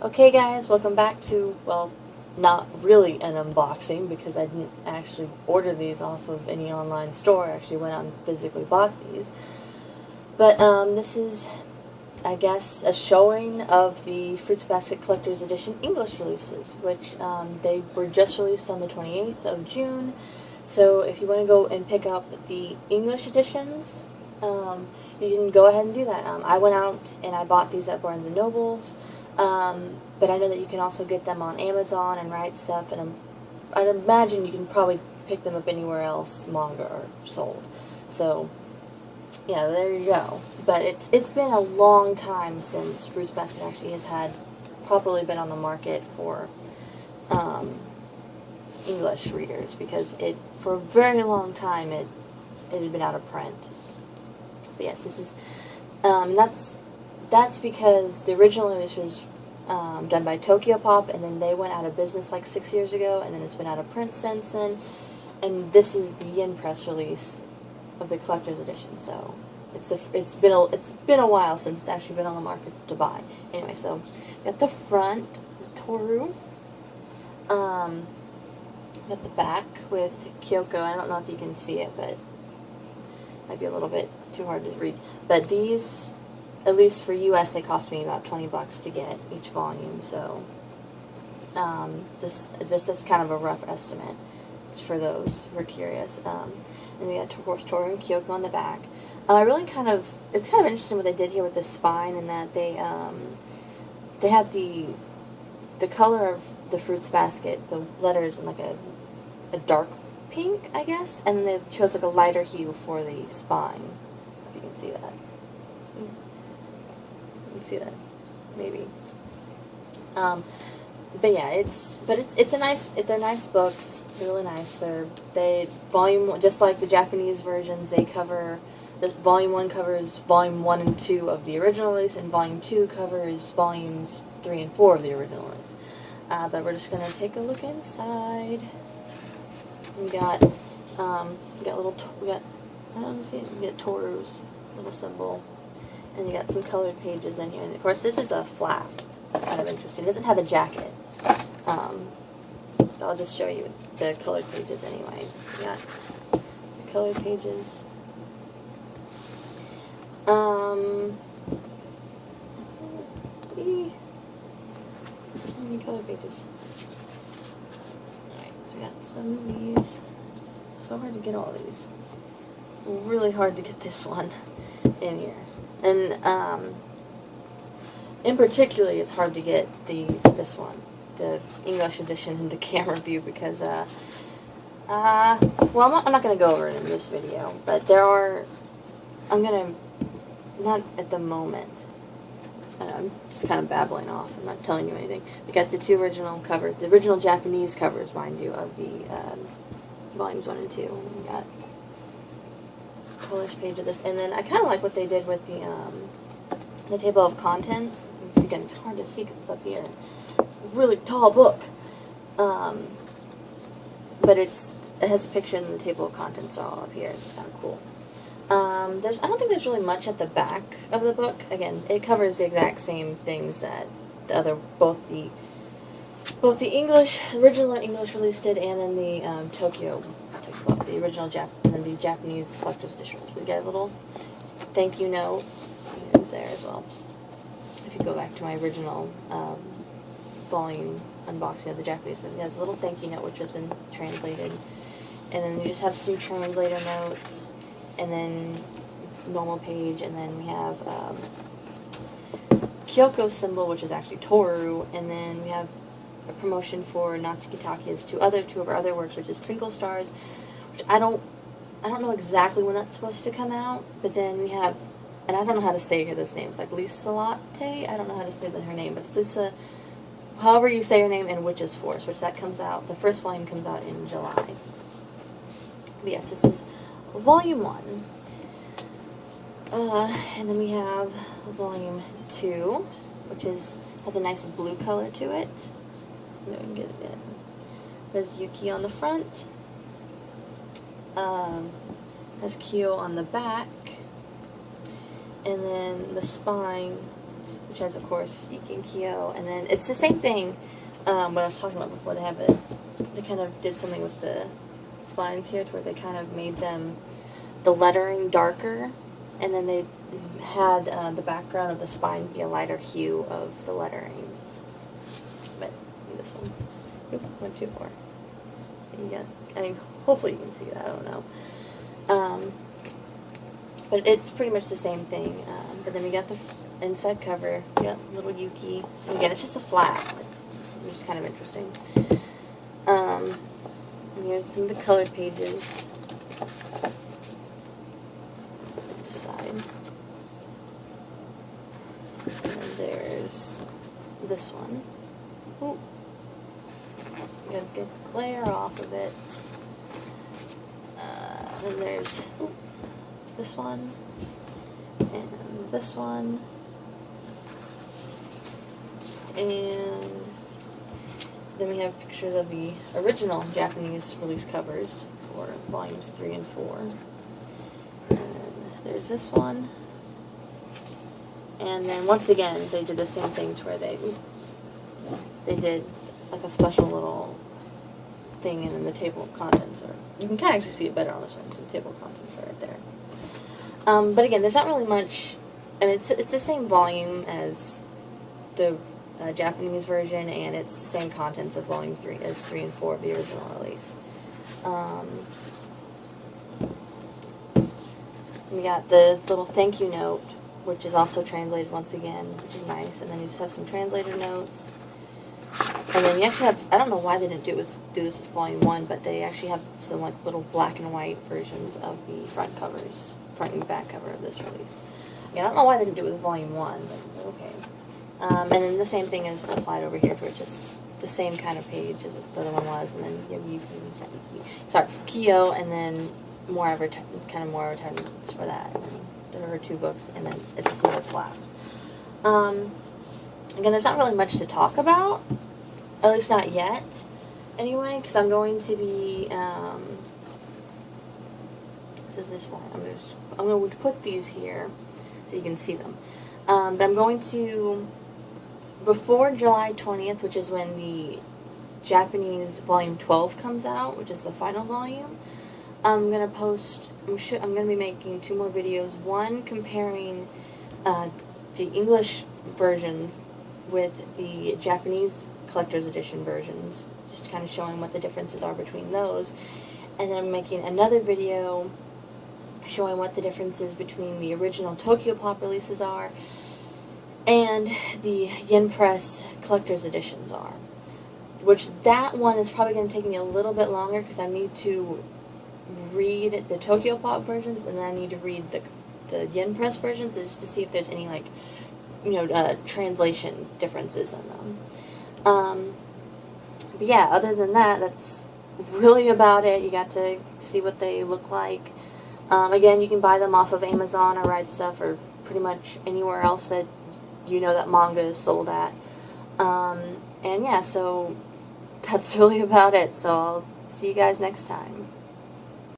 Okay guys, welcome back to, well, not really an unboxing because I didn't actually order these off of any online store. I actually went out and physically bought these. But this is, I guess, a showing of the Fruits Basket Collector's Edition English releases, which they were just released on the 28th of June. So if you want to go and pick up the English editions, you can go ahead and do that. I went out and I bought these at Barnes & Noble's. But I know that you can also get them on Amazon and RightStuf, and I'd imagine you can probably pick them up anywhere else Manga are sold. So, yeah, there you go. But it's been a long time since Fruits Basket actually has had properly been on the market for English readers, because for a very long time it had been out of print. But yes, this is that's because the original English was done by Tokyo Pop, and then they went out of business like 6 years ago, and then it's been out of print since then. And this is the yen press release of the collector's edition. So it's been a while since it's actually been on the market to buy. Anyway, so got the front with Toru. Got the back with Kyoko. I don't know if you can see it, but it might be a little bit too hard to read. But these, at least for US, they cost me about $20 to get each volume, so just as kind of a rough estimate for those who are curious. And we got, of course, Toru and Kyoko on the back. It's kind of interesting what they did here with the spine, and that they had the color of the Fruits Basket, the letters in like a dark pink, I guess, and then they chose like a lighter hue for the spine. If you can see that. You can see that, maybe. But yeah, it's a nice. They're nice books. They're really nice. They volume, just like the Japanese versions. They cover. This volume 1 covers volume 1 and 2 of the original release, and volume 2 covers volumes 3 and 4 of the original release. But we're just gonna take a look inside. We got I don't see it. We got Toru's little symbol. And you got some colored pages in here. And of course, this is a flap. It's kind of interesting. It doesn't have a jacket. I'll just show you the colored pages anyway. You got the colored pages. How many colored pages? Alright, so we got some of these. It's so hard to get all these. It's really hard to get this one in here. And in particular, it's hard to get this one, the English edition, in the camera view, because well, I'm not going to go over it in this video, but not at the moment. I'm just kind of babbling off. I'm not telling you anything. We got the two original covers, the original Japanese covers, mind you, of the volumes 1 and 2. And we got a collage page of this, and then I kind of like what they did with the table of contents. Again, it's hard to see because it's up here. It's a really tall book, but it has a picture, and the table of contents are all up here. It's kind of cool. I don't think there's really much at the back of the book. Again, it covers the exact same things that both the original English release did, and then the Tokyo, the original and then the Japanese collector's edition. We get a little thank you note there as well. If you go back to my original volume unboxing of the Japanese one, it has a little thank you note which has been translated, and then you just have some translator notes, and then normal page, and then we have Kyoko's symbol, which is actually Toru, and then we have a promotion for Natsuki Take's two of our other works, which is Twinkle Stars, which I don't know exactly when that's supposed to come out, but then we have, and I don't know how to say this name, it's like Lisa Latte, I don't know how to say her name, but it's Lisa, however you say her name, in Witch's Force, which that comes out, the first volume comes out in July. But yes, this is volume 1. And then we have volume 2, which has a nice blue color to it. There we can get it in. There's Yuki on the front. Has Kyo on the back. And then the spine, which has, of course, Iki and Kyo. And then it's the same thing what I was talking about before. They have it. They kind of did something with the spines here, to where they kind of made the lettering darker, and then they had the background of the spine be a lighter hue of the lettering. But see this one. Oop, 1, 2, 4. You got. I mean, hopefully you can see that. I don't know. But it's pretty much the same thing. But then we got the inside cover. We got little Yuki. And again, it's just a flat, which is kind of interesting. And here's some of the colored pages. This side. And there's this one. Ooh. Got a good glare off of it. Then there's this one, and this one, and then we have pictures of the original Japanese release covers for volumes 3 and 4. And there's this one, and then once again they did the same thing, to where they did like a special little thing in the table of contents, or you can kind of actually see it better on this one. The table of contents are right there. But again, there's not really much. I mean, it's the same volume as the Japanese version, and it's the same contents of volume 3 as 3 and 4 of the original release. We got the little thank you note, which is also translated once again, which is nice. And then you just have some translator notes. And then you actually have, I don't know why they didn't do this with volume 1, but they actually have some like little black and white versions of the front and back cover of this release. Yeah, I don't know why they didn't do it with volume 1, but okay. And then the same thing is applied over here, for just the same kind of page as the other one was. And then you have Kyo, and then more advertisements for that. And then there are 2 books, and then it's just another flap. Again, there's not really much to talk about, at least not yet, anyway, because I'm going to be, this is just fine, I'm going to put these here so you can see them, but I'm going to, before July 20th, which is when the Japanese volume 12 comes out, which is the final volume, I'm going to be making 2 more videos, one comparing the English versions with the Japanese collector's edition versions, just kind of showing what the differences are between those. And then I'm making another video showing what the differences between the original Tokyo Pop releases are and the Yen Press collector's editions are. Which that one is probably going to take me a little bit longer, because I need to read the Tokyo Pop versions, and then I need to read the Yen Press versions, just to see if there's any, like, translation differences in them. But yeah, other than that, that's really about it. You got to see what they look like. Again, you can buy them off of Amazon or RightStuf, or pretty much anywhere else that that manga is sold at. And yeah, so that's really about it. So I'll see you guys next time.